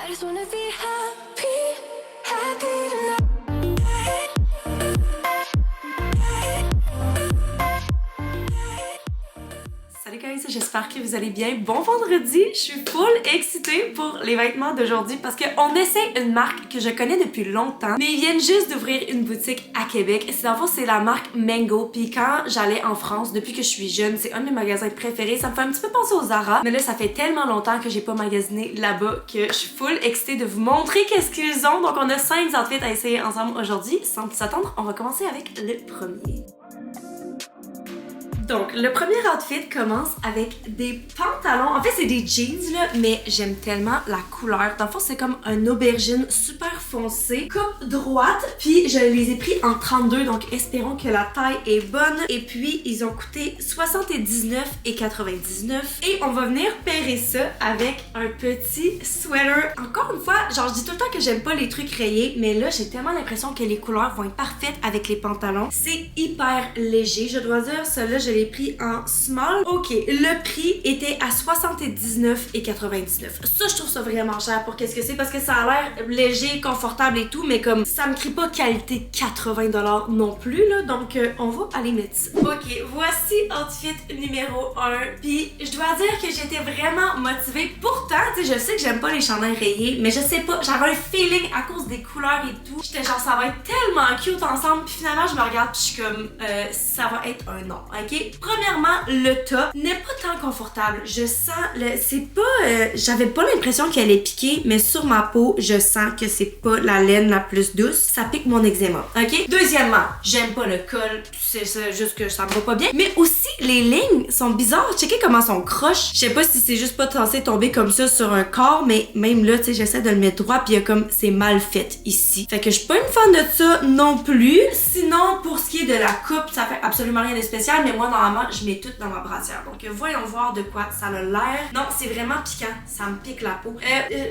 I just wanna be happy, happy tonight. Salut guys, j'espère que vous allez bien. Bon vendredi, je suis full excitée pour les vêtements d'aujourd'hui parce qu'on essaie une marque que je connais depuis longtemps, mais ils viennent juste d'ouvrir une boutique à Québec. C'est la marque Mango. Puis quand j'allais en France, depuis que je suis jeune, c'est un de mes magasins préférés. Ça me fait un petit peu penser au Zara, mais là ça fait tellement longtemps que j'ai pas magasiné là-bas que je suis full excitée de vous montrer qu'est-ce qu'ils ont. Donc on a 5 outfits à essayer ensemble aujourd'hui. Sans plus attendre, on va commencer avec le premier. Donc, le premier outfit commence avec des pantalons. En fait, c'est des jeans, là, mais j'aime tellement la couleur. Dans le fond, c'est comme un aubergine super foncé, coupe droite. Puis, je les ai pris en 32, donc espérons que la taille est bonne. Et puis, ils ont coûté 79,99. Et on va venir pairer ça avec un petit sweater. Encore une fois, genre, je dis tout le temps que j'aime pas les trucs rayés, mais là, j'ai tellement l'impression que les couleurs vont être parfaites avec les pantalons. C'est hyper léger, je dois dire. Celui-là, je l'ai pris en small. Ok, le prix était à 79,99. Ça, je trouve ça vraiment cher pour qu'est-ce que c'est parce que ça a l'air léger, confortable et tout, mais comme ça me crie pas qualité 80$ non plus, là. Donc, on va aller mettre ça. Ok, voici outfit numéro 1. Puis, je dois dire que j'étais vraiment motivée. Pourtant, tu sais, je sais que j'aime pas les chandails rayés, mais je sais pas, j'avais un feeling à cause des couleurs et tout. J'étais genre, ça va être tellement cute ensemble. Puis finalement, je me regarde puis je suis comme, ça va être un non, ok? Premièrement, le top n'est pas tant confortable. Je sens c'est pas... j'avais pas l'impression qu'elle est piquée, mais sur ma peau, je sens que c'est pas la laine la plus douce. Ça pique mon eczéma, ok? Deuxièmement, j'aime pas le col. C'est juste que ça me va pas bien. Mais aussi, les lignes sont bizarres. Checkez comment elles sont croches. Je sais pas si c'est juste pas censé tomber comme ça sur un corps, mais même là, tu sais, j'essaie de le mettre droit, puis il y a comme... c'est mal fait ici. Fait que je suis pas une fan de ça non plus. Sinon, pour ce qui est de la coupe, ça fait absolument rien de spécial, mais moi, normalement, je mets tout dans ma brassière. Donc, voyons voir de quoi ça a l'air. Non, c'est vraiment piquant. Ça me pique la peau.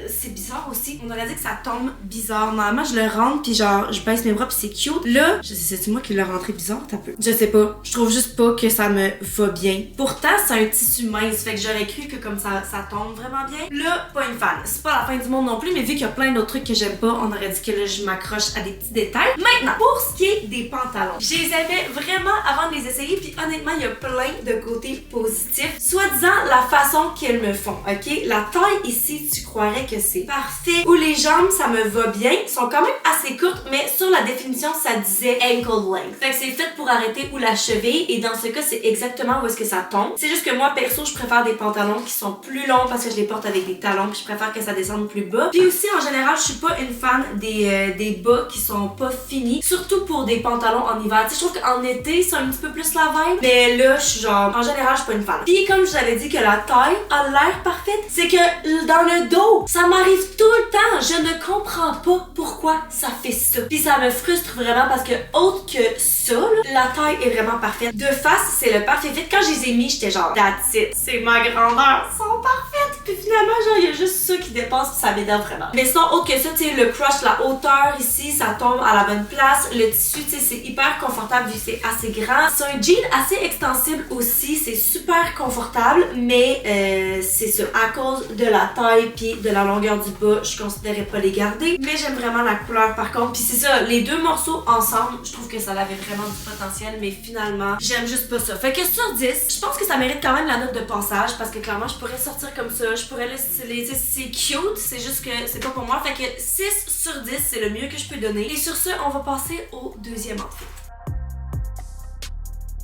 C'est bizarre aussi. On aurait dit que ça tombe bizarre. Normalement, je le rentre, puis genre, je baisse mes bras, puis c'est cute. Là, c'est moi qui l'ai rentré bizarre, t'as peu. Je sais pas. Je trouve juste pas que ça me va bien. Pourtant, c'est un tissu mince, fait que j'aurais cru que comme ça tombe vraiment bien. Là, pas une fan. C'est pas la fin du monde non plus, mais vu qu'il y a plein d'autres trucs que j'aime pas, on aurait dit que là, je m'accroche à des petits détails. Maintenant, pour ce qui est des pantalons, je les aimais vraiment avant de les essayer, puis honnêtement, il y a plein de côtés positifs. Soi-disant, la façon qu'elles me font, ok? La taille ici, tu croirais que c'est parfait. Ou les jambes, ça me va bien. Sont quand même assez courtes, mais sur la définition, ça disait ankle length. Fait que c'est fait pour arrêter où la cheville, et dans ce cas, c'est exactement où est-ce que ça tombe. C'est juste que moi, perso, je préfère des pantalons qui sont plus longs parce que je les porte avec des talons, puis je préfère que ça descende plus bas. Puis aussi, en général, je suis pas une fan des bas qui sont pas finis, surtout pour des pantalons en hiver. Tu sais, je trouve qu'en été, c'est un petit peu plus la vibe, mais là, je suis genre, en général, je suis pas une fan. Puis comme je vous avais dit que la taille a l'air parfaite, c'est que dans le dos, ça m'arrive tout le temps. Je ne comprends pas pourquoi ça fait ça. Puis ça me frustre vraiment parce que autre que ça, là, la taille est vraiment parfaite. De face, c'est le parfait fit. Quand je les ai mis, j'étais genre, that's it. C'est ma grandeur. Ils sont parfaites. Puis finalement, genre, il y a juste ça qui dépasse, puis ça m'énerve vraiment. Mais sinon, autre que ça, tu sais, le crush, la hauteur ici, ça tombe à la bonne place. Le tissu, tu sais, c'est hyper confortable vu que c'est assez grand. C'est un jean assez extensible aussi. C'est super confortable, mais c'est ça. À cause de la taille puis de la longueur du bas, je considérais pas les garder. Mais j'aime vraiment la couleur par contre. Puis c'est ça, les deux morceaux ensemble, je trouve que ça avait vraiment du potentiel, mais finalement, j'aime juste pas ça. Fait que sur 10, je pense que ça mérite quand même la note de passage parce que clairement, je pourrais sortir comme ça, je pourrais le styler. C'est cute, c'est juste que c'est pas pour moi. Fait que 6 sur 10, c'est le mieux que je peux donner. Et sur ce, on va passer au deuxième outfit.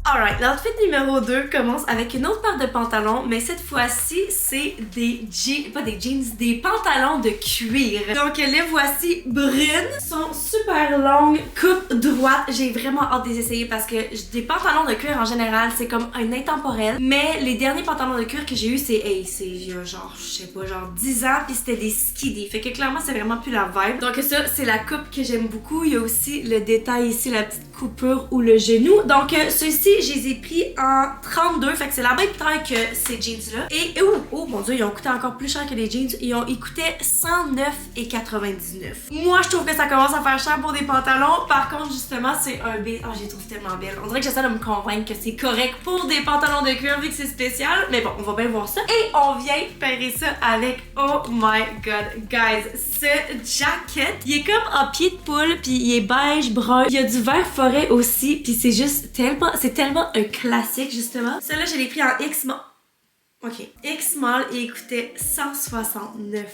Alright, l'outfit numéro 2 commence avec une autre paire de pantalons, mais cette fois-ci, c'est des jeans, pas des jeans, des pantalons de cuir. Donc les voici brunes, sont super longues, coupe droite. J'ai vraiment hâte de les essayer parce que des pantalons de cuir en général, c'est comme un intemporel. Mais les derniers pantalons de cuir que j'ai eu, c'est il y a genre, je sais pas, genre 10 ans, puis c'était des skiddy. Fait que clairement, c'est vraiment plus la vibe. Donc ça, c'est la coupe que j'aime beaucoup. Il y a aussi le détail ici, la petite coupure ou le genou. Donc ceux-ci, je les ai pris en 32, fait que c'est la même taille que ces jeans-là. Et oh mon dieu, ils ont coûté encore plus cher que les jeans. Ils coûtaient 109,99. Moi, je trouve que ça commence à faire cher pour des pantalons. Par contre, justement, c'est un B. Oh, je les trouve tellement belles. On dirait que j'essaie de me convaincre que c'est correct pour des pantalons de cuir vu que c'est spécial. Mais bon, on va bien voir ça. Et on vient pairer ça avec, oh my god, guys, ce jacket. Il est comme en pied de poule, puis il est beige, brun. Il y a du vert forêt aussi, puis c'est juste tellement, c'est tellement un classique justement. Celui-là, je l'ai pris en X. Ok, X-Mall et il coûtait 169,99.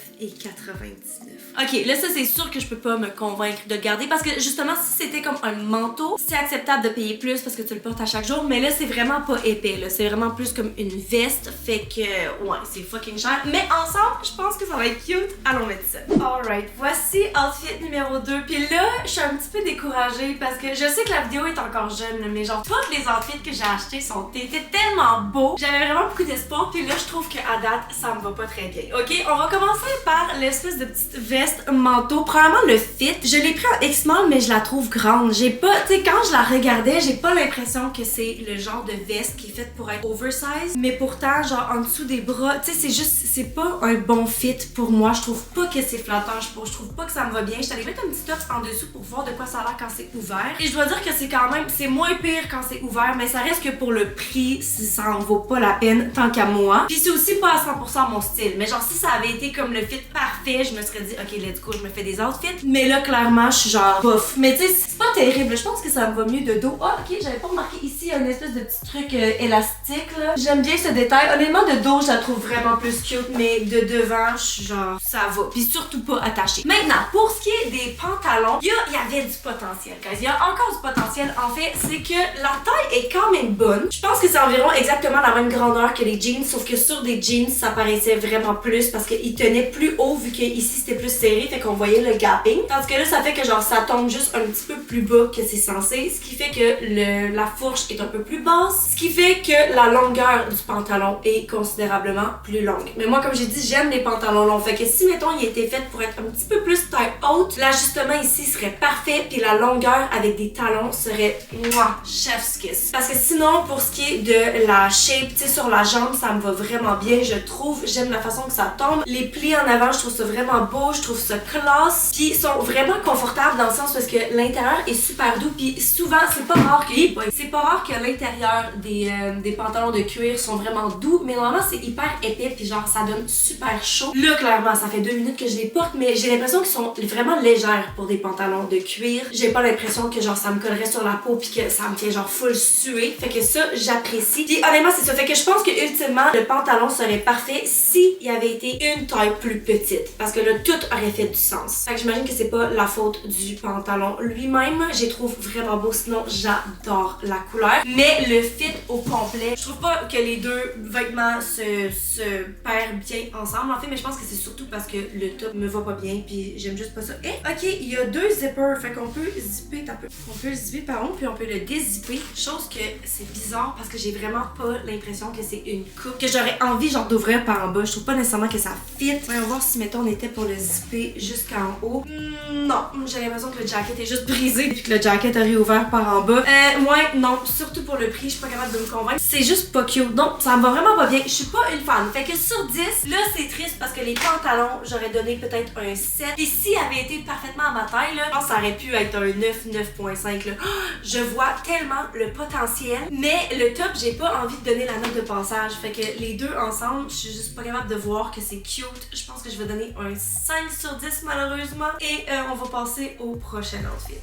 Ok, là ça c'est sûr que je peux pas me convaincre de le garder parce que justement si c'était comme un manteau, c'est acceptable de payer plus parce que tu le portes à chaque jour, mais là c'est vraiment pas épais, là c'est vraiment plus comme une veste, fait que ouais c'est fucking cher, mais ensemble je pense que ça va être cute, allons mettre ça. Alright, voici outfit numéro 2, puis là je suis un petit peu découragée parce que je sais que la vidéo est encore jeune, là, mais genre tous les outfits que j'ai achetés étaient tellement beaux, j'avais vraiment beaucoup d'espoir. Puis là, je trouve qu'à date, ça me va pas très bien. Ok, on va commencer par l'espèce de petite veste manteau. Premièrement, le fit. Je l'ai pris en X-Mall, mais je la trouve grande. J'ai pas, tu sais, quand je la regardais, j'ai pas l'impression que c'est le genre de veste qui est faite pour être oversize. Mais pourtant, genre en dessous des bras, tu sais, c'est juste, c'est pas un bon fit pour moi. Je trouve pas que c'est flatteur. Je trouve pas que ça me va bien. Je suis allée mettre un petit top en dessous pour voir de quoi ça a l'air quand c'est ouvert. Et je dois dire que c'est quand même, c'est moins pire quand c'est ouvert, mais ça reste que pour le prix, ça en vaut pas la peine tant qu'à moi. Puis c'est aussi pas à 100% mon style, mais genre si ça avait été comme le fit parfait, je me serais dit ok let's go, je me fais des outfits, mais là clairement je suis genre bof. Mais tu sais c'est pas terrible, je pense que ça me va mieux de dos. Ah ok, j'avais pas remarqué ici un espèce de petit truc élastique là. J'aime bien ce détail, honnêtement de dos je la trouve vraiment plus cute, mais de devant je suis genre ça va, puis surtout pas attaché. Maintenant pour ce qui est des pantalons, il y avait du potentiel guys, il y a encore du potentiel en fait, c'est que la taille est quand même bonne. Je pense que c'est environ exactement la même grandeur que les jeans, sauf que sur des jeans, ça paraissait vraiment plus parce qu'ils tenaient plus haut vu qu'ici c'était plus serré, fait qu'on voyait le gapping. Tandis que là, ça fait que genre ça tombe juste un petit peu plus bas que c'est censé, ce qui fait que la fourche est un peu plus basse, ce qui fait que la longueur du pantalon est considérablement plus longue. Mais moi, comme j'ai dit, j'aime les pantalons longs, fait que si mettons il était fait pour être un petit peu plus taille haute, l'ajustement ici serait parfait, puis la longueur avec des talons serait chef's kiss. Parce que sinon, pour ce qui est de la shape, tu sais sur la jambe, ça me va vraiment bien, je trouve. J'aime la façon que ça tombe. Les plis en avant, je trouve ça vraiment beau, je trouve ça classe. Puis ils sont vraiment confortables dans le sens parce que l'intérieur est super doux. Puis souvent, c'est pas rare que l'intérieur des pantalons de cuir sont vraiment doux, mais normalement c'est hyper épais puis genre ça donne super chaud. Là clairement, ça fait 2 minutes que je les porte, mais j'ai l'impression qu'ils sont vraiment légères pour des pantalons de cuir. J'ai pas l'impression que genre ça me collerait sur la peau puis que ça me fait genre full suer. Fait que ça, j'apprécie. Puis honnêtement, c'est ça. Fait que je pense que ultimement, le pantalon serait parfait si il avait été une taille plus petite. Parce que là, tout aurait fait du sens. Fait que j'imagine que c'est pas la faute du pantalon lui-même. Je les trouve vraiment beaux. Sinon, j'adore la couleur. Mais le fit au complet, je trouve pas que les deux vêtements se pairs bien ensemble. En fait, mais je pense que c'est surtout parce que le top me va pas bien. Puis j'aime juste pas ça. Et ok, il y a 2 zippers. Fait qu'on peut zipper un peu. On peut le zipper par haut, puis on peut le dézipper. Chose que c'est bizarre parce que j'ai vraiment pas l'impression que c'est une coupe que j'aurais envie genre d'ouvrir par en bas. Je trouve pas nécessairement que ça fit. Voyons voir si mettons on était pour le zipper jusqu'en haut. Non, j'ai l'impression que le jacket est juste brisé puis que le jacket a réouvert par en bas. Ouais, non, surtout pour le prix, je suis pas capable de me convaincre. C'est juste pas cute. Donc ça me va vraiment pas bien. Je suis pas une fan. Fait que sur 10, là c'est triste parce que les pantalons, j'aurais donné peut-être un 7. Et s'il avait été parfaitement à ma taille, là, je pense que ça aurait pu être un 9, 9.5 là. Je vois tellement le potentiel, mais le top, j'ai pas envie de donner la note de passage. Fait que les deux ensemble, je suis juste pas capable de voir que c'est cute. Je pense que je vais donner un 5 sur 10 malheureusement. Et on va passer au prochain outfit.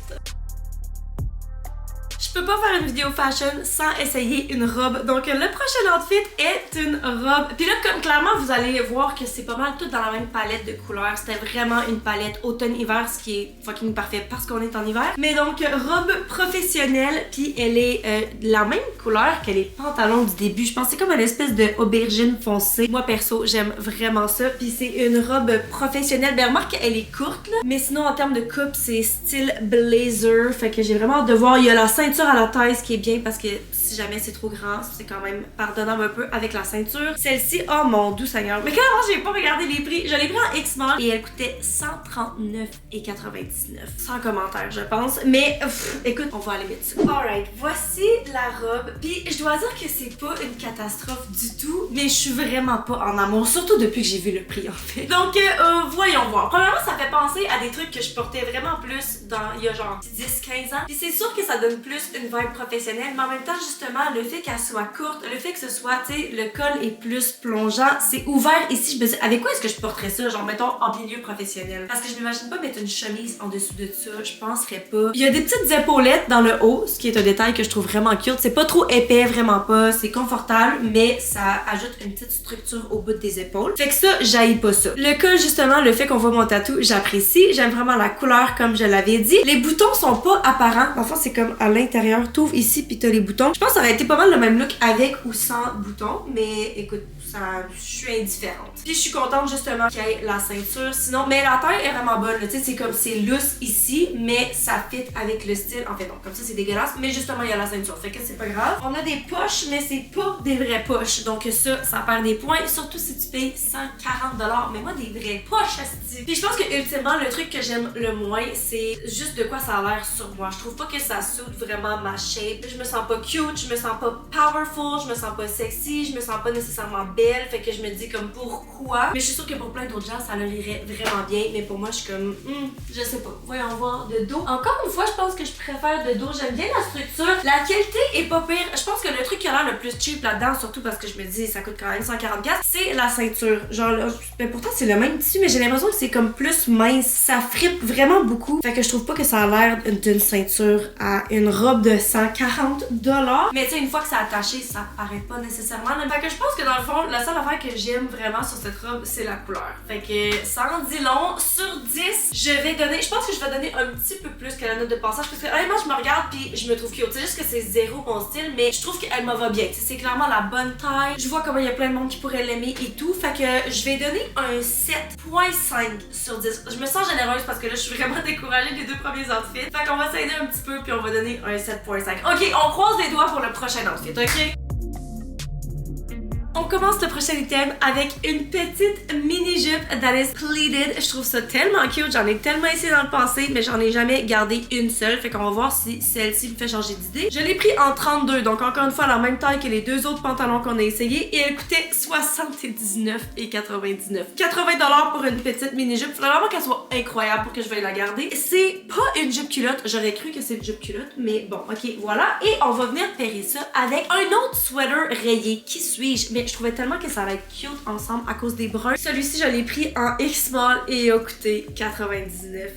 Je peux pas faire une vidéo fashion sans essayer une robe. Donc le prochain outfit est une robe. Puis là, comme clairement, vous allez voir que c'est pas mal tout dans la même palette de couleurs. C'était vraiment une palette automne-hiver, ce qui est fucking parfait parce qu'on est en hiver. Mais donc, robe professionnelle, puis elle est la même couleur que les pantalons du début. Je pense que c'est comme une espèce de aubergine foncée. Moi, perso, j'aime vraiment ça. Puis c'est une robe professionnelle. Ben remarque qu'elle est courte, là. Mais sinon, en termes de coupe, c'est style blazer. Fait que j'ai vraiment hâte de voir. Il y a la ceinture à la taille, ce qui est bien parce que si jamais c'est trop grand, c'est quand même pardonnable un peu avec la ceinture. Celle-ci, oh mon doux seigneur, mais clairement j'ai pas regardé les prix. Je l'ai pris en X-Mall et elle coûtait 139,99$. Sans commentaire, je pense. Mais écoute, on va aller mettre ça. Alright, voici la robe. Puis je dois dire que c'est pas une catastrophe du tout, mais je suis vraiment pas en amour, surtout depuis que j'ai vu le prix en fait. Donc voyons voir. Premièrement, ça fait penser à des trucs que je portais vraiment plus dans il y a genre 10-15 ans. Puis c'est sûr que ça donne plus une vibe professionnelle, mais en même temps justement le fait qu'elle soit courte, le fait que ce soit, tu sais, le col est plus plongeant, c'est ouvert ici. Je me dis avec quoi est-ce que je porterais ça, genre mettons en milieu professionnel, parce que je m'imagine pas mettre une chemise en dessous de ça, je penserais pas. Il y a des petites épaulettes dans le haut, ce qui est un détail que je trouve vraiment cute. C'est pas trop épais, vraiment pas, c'est confortable, mais ça ajoute une petite structure au bout des épaules. Fait que ça, j'haïs pas ça. Le col justement, le fait qu'on voit mon tatou, j'apprécie. J'aime vraiment la couleur comme je l'avais dit. Les boutons sont pas apparents. Enfin, c'est comme à l'intérieur, t'ouvres ici puis t'as les boutons. Je pense que ça aurait été pas mal le même look avec ou sans boutons, mais écoute, je suis indifférente. Puis je suis contente justement qu'il y ait la ceinture. Sinon, mais la taille est vraiment bonne. Tu sais, c'est comme c'est loose ici, mais ça fit avec le style. En fait, non, comme ça c'est dégueulasse, mais justement il y a la ceinture. Fait que c'est pas grave. On a des poches, mais c'est pas des vraies poches. Donc ça perd des points. Surtout si tu payes 140$. Mais moi, des vraies poches, asti. Puis je pense que ultimement, le truc que j'aime le moins, c'est juste de quoi ça a l'air sur moi. Je trouve pas que ça suit vraiment ma shape. Je me sens pas cute, je me sens pas powerful, je me sens pas sexy, je me sens pas nécessairement belle, fait que je me dis comme pourquoi. Mais je suis sûre que pour plein d'autres gens ça leur irait vraiment bien, mais pour moi je suis comme je sais pas. Voyons voir de dos. Encore une fois, je pense que je préfère de dos. J'aime bien la structure, la qualité est pas pire. Je pense que le truc qui a l'air le plus cheap là-dedans, surtout parce que je me dis ça coûte quand même 140$, c'est la ceinture. Genre là, ben pourtant c'est le même tissu, mais j'ai l'impression que c'est comme plus mince, ça frippe vraiment beaucoup, fait que je trouve pas que ça a l'air d'une ceinture à une robe de 140$. Mais tu sais, une fois que c'est attaché, ça paraît pas nécessairement. Fait que je pense que dans le fond, la seule affaire que j'aime vraiment sur cette robe, c'est la couleur. Fait que ça en dit long. Sur 10, je pense que je vais donner un petit peu plus que la note de passage, parce que honnêtement, je me regarde puis je me trouve cute. C'est juste que c'est zéro mon style, mais je trouve qu'elle me va bien. C'est clairement la bonne taille. Je vois comment il y a plein de monde qui pourrait l'aimer et tout. Fait que je vais donner un 7.5 sur 10. Je me sens généreuse parce que là, je suis vraiment découragée des deux premiers outfits. Fait qu'on va s'aider un petit peu puis on va donner un 7.5. Ok, on croise les doigts pour le prochain outfit, ok? On commence le prochain item avec une petite mini-jupe that is pleated. Je trouve ça tellement cute, j'en ai tellement essayé dans le passé, mais j'en ai jamais gardé une seule. Fait qu'on va voir si celle-ci me fait changer d'idée. Je l'ai pris en 32, donc encore une fois la même taille que les deux autres pantalons qu'on a essayé. Et elle coûtait 79,99$. 80$ pour une petite mini-jupe. Faudrait vraiment qu'elle soit incroyable pour que je veuille la garder. C'est pas une jupe culotte, j'aurais cru que c'est une jupe culotte, mais bon, ok, voilà. Et on va venir pairer ça avec un autre sweater rayé. Qui suis-je? Mais je trouvais tellement que ça allait être cute ensemble à cause des bruns. Celui-ci, je l'ai pris en X-Mall et il a coûté 99,99$.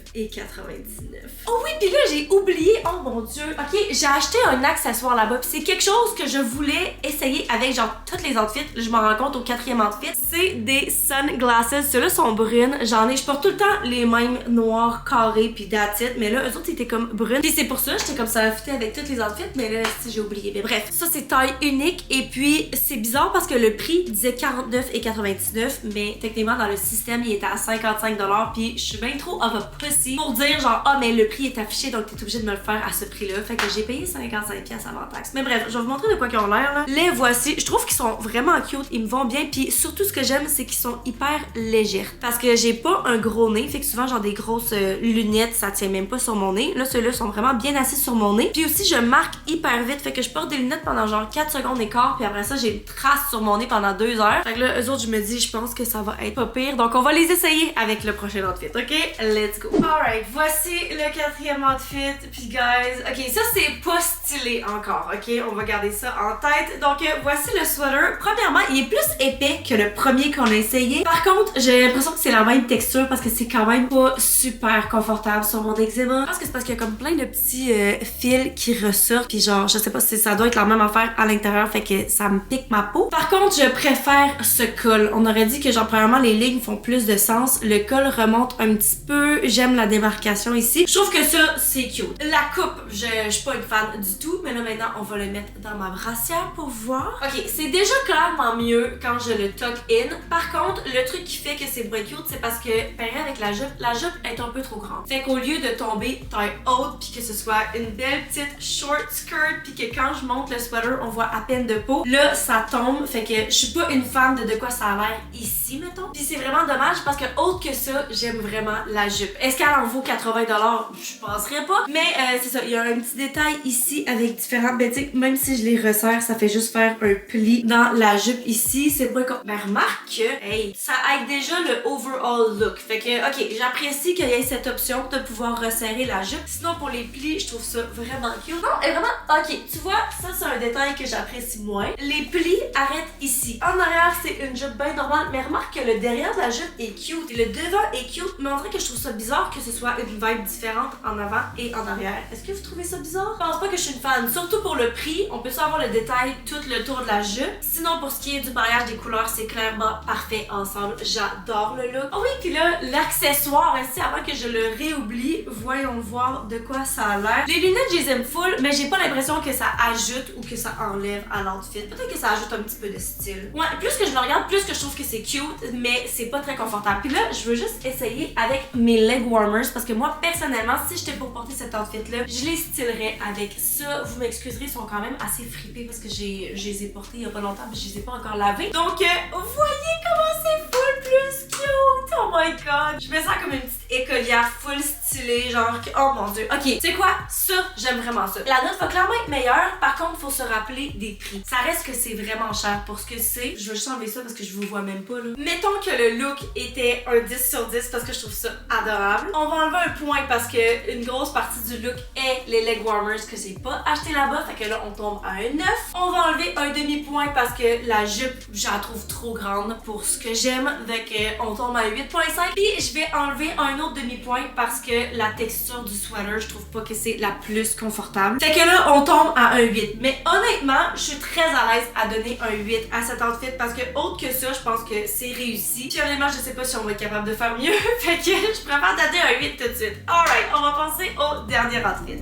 Oh oui, puis là, j'ai oublié, oh mon dieu. Ok, j'ai acheté un accessoire là-bas, puis c'est quelque chose que je voulais essayer avec genre toutes les outfits. Là, je m'en rends compte au 4e outfit. C'est des sunglasses. Ceux-là sont brunes. Je porte tout le temps les mêmes noirs carrés puis that's it. Mais là, eux autres, c'était comme brunes. Et c'est pour ça, j'étais comme ça affûté avec tous les outfits. Mais là, si j'ai oublié. Mais bref, ça c'est taille unique. Et puis, c'est bizarre parce que le prix disait 49,99$. Mais techniquement, dans le système, il était à 55$. Puis, je suis bien trop of a pussy pour dire genre, ah, mais le prix est affiché donc t'es obligé de me le faire à ce prix-là. Fait que j'ai payé 55$ avant taxe. Mais bref, je vais vous montrer de quoi qu'ils ont l'air là. Les voici. Je trouve qu'ils sont vraiment cute. Ils me vont bien. Puis, surtout, ce que j'aime, c'est qu'ils sont hyper légers. Parce que j'ai pas un gros nez. Fait que souvent, genre des grosses lunettes, ça tient même pas sur mon nez. Là, ceux-là sont vraiment bien assis sur mon nez. Puis aussi, je marque hyper vite. Fait que je porte des lunettes pendant genre 4 secondes et quart. Puis après ça, j'ai une trace sur mon nez pendant 2 heures. Fait que là, eux autres, je me dis, je pense que ça va être pas pire. Donc, on va les essayer avec le prochain outfit. Ok? Let's go. Alright, voici le 4e outfit. Puis, guys, ok, ça, c'est pas stylé encore. Ok? On va garder ça en tête. Donc, voici le sweater. Premièrement, il est plus épais que le premier qu'on a essayé. Par contre, j'ai l'impression que c'est la même texture parce que c'est quand même pas super confortable sur mon eczéma. Je pense que c'est parce qu'il y a comme plein de petits fils qui ressortent. Puis genre, je sais pas si ça doit être la même affaire à l'intérieur, fait que ça me pique ma peau. Par contre, je préfère ce col. On aurait dit que genre, premièrement, les lignes font plus de sens. Le col remonte un petit peu. J'aime la démarcation ici. Je trouve que ça, c'est cute. La coupe, je suis pas une fan du tout, mais là maintenant on va le mettre dans ma brassière pour voir. Ok, c'est déjà clairement mieux quand je le tuck in. Par contre, le truc qui fait que c'est moins cute, c'est parce que pareil avec la jupe est un peu trop grande. Fait qu'au lieu de tomber taille haute puis que ce soit une belle petite short skirt puis que quand je monte le sweater on voit à peine de peau, là ça tombe. Fait que je suis pas une fan de quoi ça a l'air ici mettons. Puis c'est vraiment dommage parce que autre que ça, j'aime vraiment la jupe. Est-ce qu'elle en vaut 80$? Je penserais pas. Mais c'est ça, il y a un petit détail ici avec différents, ben tu sais, même si je les resserre, ça fait juste faire un pli dans la jupe ici. C'est pas comme... Ben remarque que, hey, ça aide déjà le overall look. Fait que, ok, j'apprécie qu'il y ait cette option de pouvoir resserrer la jupe. Sinon pour les plis, je trouve ça vraiment cute. Non, et vraiment, ok, tu vois, ça c'est un détail que j'apprécie moins. Les plis arrêtent ici. En arrière, c'est une jupe bien normale, mais remarque que le derrière de la jupe est cute et le devant est cute, mais on dirait que je trouve ça bizarre que ce soit une vibe différente en avant et en arrière. Est-ce que vous trouvez ça bizarre? Je pense pas que je suis une fan, surtout pour le prix. On peut savoir le détail tout le tour de la jupe. Sinon, pour ce qui est du mariage des couleurs, c'est clairement parfait ensemble. J'adore le look. Oh oui, puis là, l'accessoire, ici, avant que je le réoublie, voyons voir de quoi ça a l'air. Les lunettes, je les aime full, mais j'ai pas l'impression que ça ajoute ou que ça enlève à l'outfit. Peut-être que ça ajoute un petit peu de style. Ouais, plus que je le regarde, plus que je trouve que c'est cute, mais c'est pas très confortable. Puis là, je veux juste essayer avec mes leg warmers parce que moi, personnellement, si j'étais pour porter cet outfit-là, je les stylerais avec ça. Vous m'excuserez, ils sont quand même assez fripés parce que je les ai portés il y a pas longtemps, mais je les ai pas encore lavés. Donc, vous voyez comment c'est full plus cute! Oh my god! Je me sens comme une petite écolière full stylée, genre, oh mon dieu. Ok, tu sais quoi? Ça, j'aime vraiment ça. La note va clairement être meilleure, par contre, faut se rappeler des prix. Ça reste que c'est vraiment cher pour ce que c'est. Je vais juste enlever ça parce que je vous vois même pas, là. Mettons que le look était un 10 sur 10 parce que je trouve ça adorable. On va enlever un point parce que une grosse partie du look est les leg warmers que j'ai pas acheté là-bas, fait que là, on tombe à un 9. On va enlever un demi-point parce que la jupe, je la trouve trop grande pour ce que j'aime, fait que on tombe à 8.5. Puis je vais enlever un autre demi-point parce que la texture du sweater, je trouve pas que c'est la plus confortable. Fait que là, on tombe à un 8. Mais honnêtement, je suis très à l'aise à donner un 8 à cet outfit parce que autre que ça, je pense que c'est réussi. Puis honnêtement, je sais pas si on va être capable de faire mieux. Fait que je préfère donner un 8 tout de suite. Alright, on va passer au dernier outfit.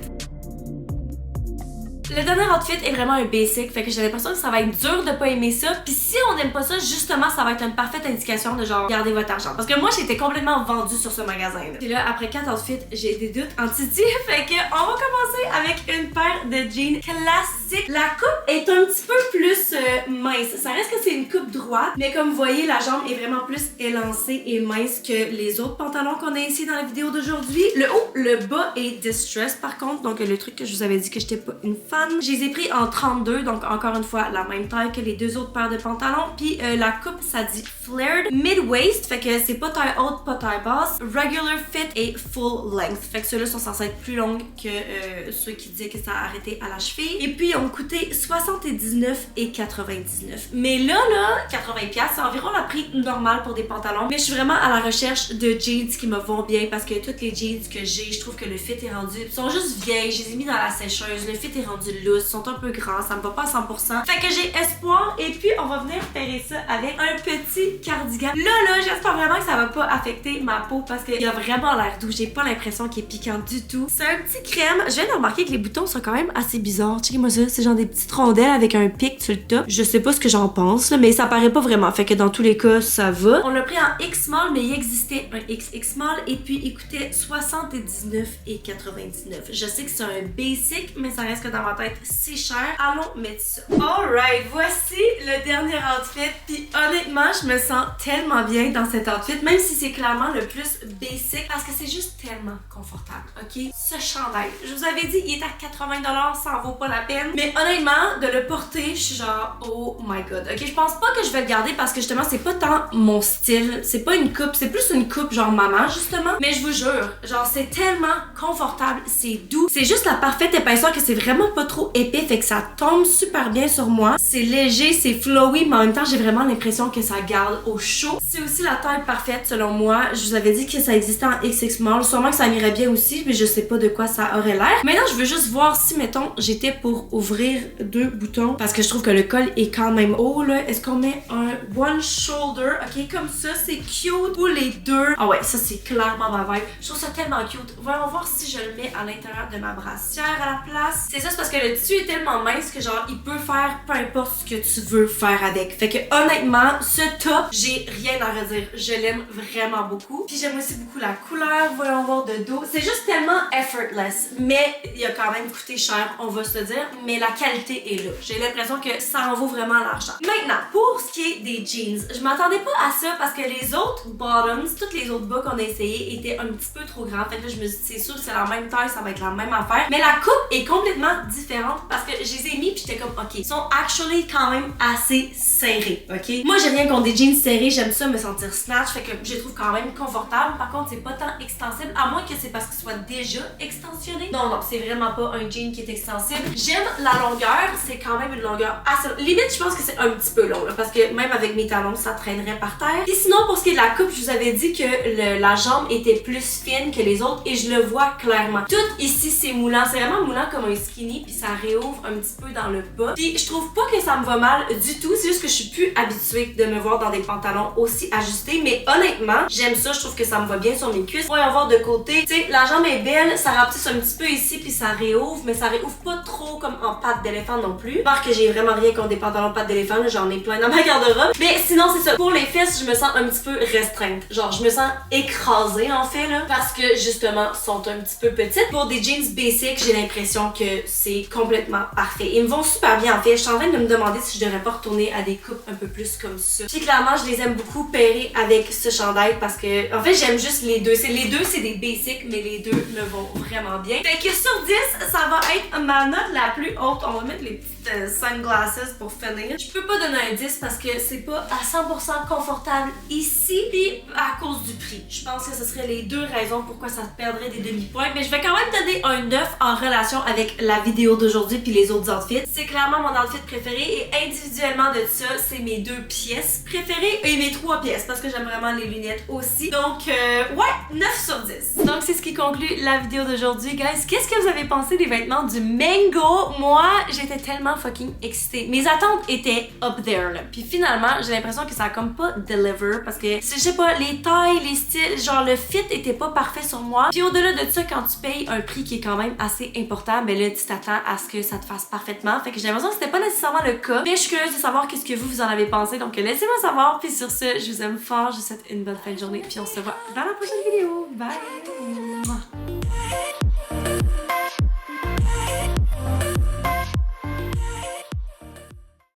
Le dernier outfit est vraiment un basic, fait que j'ai l'impression que ça va être dur de pas aimer ça. Puis si on n'aime pas ça, justement, ça va être une parfaite indication de genre garder votre argent. Parce que moi, j'ai été complètement vendue sur ce magasin-là. Puis là, après 4 outfits, j'ai des doutes en Titi. Fait que on va commencer avec une paire de jeans classiques. La coupe est un petit peu plus mince. Ça reste que c'est une coupe droite, mais comme vous voyez, la jambe est vraiment plus élancée et mince que les autres pantalons qu'on a ici dans la vidéo d'aujourd'hui. Le haut, le bas est distress par contre, donc le truc que je vous avais dit que j'étais pas une fan. Je les ai pris en 32, donc encore une fois la même taille que les deux autres paires de pantalons. Puis la coupe, ça dit flared mid-waist, fait que c'est pas taille haute, pas taille basse. Regular fit et full length, fait que ceux-là sont censés être plus longs que ceux qui disaient que ça a arrêté à la cheville. Et puis ils ont coûté 79,99. Mais là, 80$, c'est environ le prix normal pour des pantalons. Mais je suis vraiment à la recherche de jeans qui me vont bien parce que toutes les jeans que j'ai, je trouve que le fit est rendu, sont juste vieilles. Je les ai mis dans la sécheuse, le fit est rendu loose, sont un peu grands, ça me va pas à 100%. Fait que j'ai espoir et puis on va venir pairer ça avec un petit cardigan. Là, j'espère vraiment que ça va pas affecter ma peau parce qu'il a vraiment l'air doux. J'ai pas l'impression qu'il est piquant du tout. C'est un petit crème. Je viens de remarquer que les boutons sont quand même assez bizarres. Checkez-moi ça, c'est genre des petites rondelles avec un pic sur le top. Je sais pas ce que j'en pense, là, mais ça paraît pas vraiment. Fait que dans tous les cas, ça va. On l'a pris en X small, mais il existait un XX small et puis il coûtait 79,99. Je sais que c'est un basic, mais ça reste que dans ma tête, c'est cher. Allons mettre ça. Alright, voici le dernier outfit. Puis honnêtement, je me sens tellement bien dans cet outfit, même si c'est clairement le plus basic, parce que c'est juste tellement confortable, ok? Ce chandail, je vous avais dit, il est à 80$, ça en vaut pas la peine. Mais honnêtement, de le porter, je suis genre, oh my god. Ok, je pense pas que je vais le garder parce que justement, c'est pas tant mon style. C'est pas une coupe, c'est plus une coupe genre maman, justement. Mais je vous jure, genre, c'est tellement confortable, c'est doux. C'est juste la parfaite épaisseur que c'est vraiment pas trop épais, fait que ça tombe super bien sur moi. C'est léger, c'est flowy, mais en même temps, j'ai vraiment l'impression que ça garde au chaud. C'est aussi la taille parfaite selon moi. Je vous avais dit que ça existait en XX small. Sûrement que ça m'irait bien aussi, mais je sais pas de quoi ça aurait l'air. Maintenant, je veux juste voir si, mettons, j'étais pour ouvrir deux boutons, parce que je trouve que le col est quand même haut, là. Est-ce qu'on met un un one shoulder, ok, comme ça, c'est cute. Ou les deux. Ah ouais, ça c'est clairement ma vibe. Je trouve ça tellement cute. Voyons voir si je le mets à l'intérieur de ma brassière à la place. C'est ça, c'est parce que le tissu est tellement mince que genre, il peut faire peu importe ce que tu veux faire avec. Fait que honnêtement, ce top, j'ai rien à redire. Je l'aime vraiment beaucoup. Puis j'aime aussi beaucoup la couleur. Voyons voir de dos. C'est juste tellement effortless. Mais il a quand même coûté cher, on va se le dire. Mais la qualité est là. J'ai l'impression que ça en vaut vraiment l'argent. Maintenant, pour ce qui est des jeans, je m'attendais pas à ça parce que les autres bottoms, toutes les autres bas qu'on a essayé étaient un petit peu trop grands. Fait que là, je me suis dit, c'est sûr que c'est la même taille, ça va être la même affaire. Mais la coupe est complètement différente parce que je les ai mis puis j'étais comme, ok, ils sont actually quand même assez serrés, ok? Moi, j'ai rien contre des jeans serrés, j'aime ça me sentir snatch, fait que je les trouve quand même confortables. Par contre, c'est pas tant extensible, à moins que c'est parce qu'ils soient déjà extensionnés. Non, non, c'est vraiment pas un jean qui est extensible. J'aime la longueur, c'est quand même une longueur assez... Limite, je pense que c'est un petit peu long, là, parce que même avec mes talons, ça traînerait par terre. Et sinon, pour ce qui est de la coupe, je vous avais dit que la jambe était plus fine que les autres et je le vois clairement. Tout ici, c'est moulant. C'est vraiment moulant comme un skinny, puis ça réouvre un petit peu dans le bas. Puis je trouve pas que ça me va mal du tout, c'est juste que je suis plus habituée de me voir dans des pantalons aussi ajustés, mais honnêtement, j'aime ça, je trouve que ça me va bien sur mes cuisses. On va y avoir de côté, tu sais, la jambe est belle, ça rapetisse un petit peu ici, puis ça réouvre, mais ça réouvre pas trop comme en pattes d'éléphant non plus. Parce que j'ai vraiment rien contre des pantalons pattes d'éléphant, j'en ai plein dans ma garde-robe. Mais sinon, c'est ça. Pour les fesses, je me sens un petit peu restreinte. Genre, je me sens écrasée en fait, là, parce que justement, sont un petit peu petites. Pour des jeans basic, j'ai l'impression que c'est complètement parfait. Ils me vont super bien en fait. Je suis en train de me demander si je devrais pas retourner à des coupes un peu plus comme ça. Puis clairement, je les aime beaucoup pairés avec ce chandail parce que, en fait, j'aime juste les deux. Les deux, c'est des basics, mais les deux me vont vraiment bien. Fait que sur 10, ça va être ma note la plus haute. On va mettre les petites sunglasses pour finir. Je peux pas donner un 10 parce que c'est pas à 100% confortable ici, puis à cause du prix. Je pense que ce serait les deux raisons pourquoi ça te perdrait des demi-points. Mais je vais quand même donner un 9 en relation avec la vidéo d'aujourd'hui puis les autres outfits. C'est clairement mon outfit préféré et individuellement de ça, c'est mes 2 pièces préférées et mes 3 pièces parce que j'aime vraiment les lunettes aussi. Donc, ouais, 9 sur 10. Donc, c'est ce qui conclut la vidéo d'aujourd'hui, guys. Qu'est-ce que vous avez pensé des vêtements du Mango? Moi, j'étais tellement fucking excitée. Mes attentes étaient up there, là. Puis finalement, j'ai l'impression que ça a comme pas deliver parce que, je sais pas, les tailles, les styles, genre le fit était pas parfait sur moi. Puis au-delà de ça, quand tu payes un prix qui est quand même assez important, ben là, tu t'attends à ce que ça te fasse parfaitement. Fait que j'ai l'impression que c'était pas nécessairement le cas. Mais je suis curieuse de savoir qu'est-ce que vous en avez pensé. Donc laissez-moi savoir. Puis sur ce, je vous aime fort. Je vous souhaite une bonne fin de journée. Puis on se voit dans la prochaine vidéo. Bye!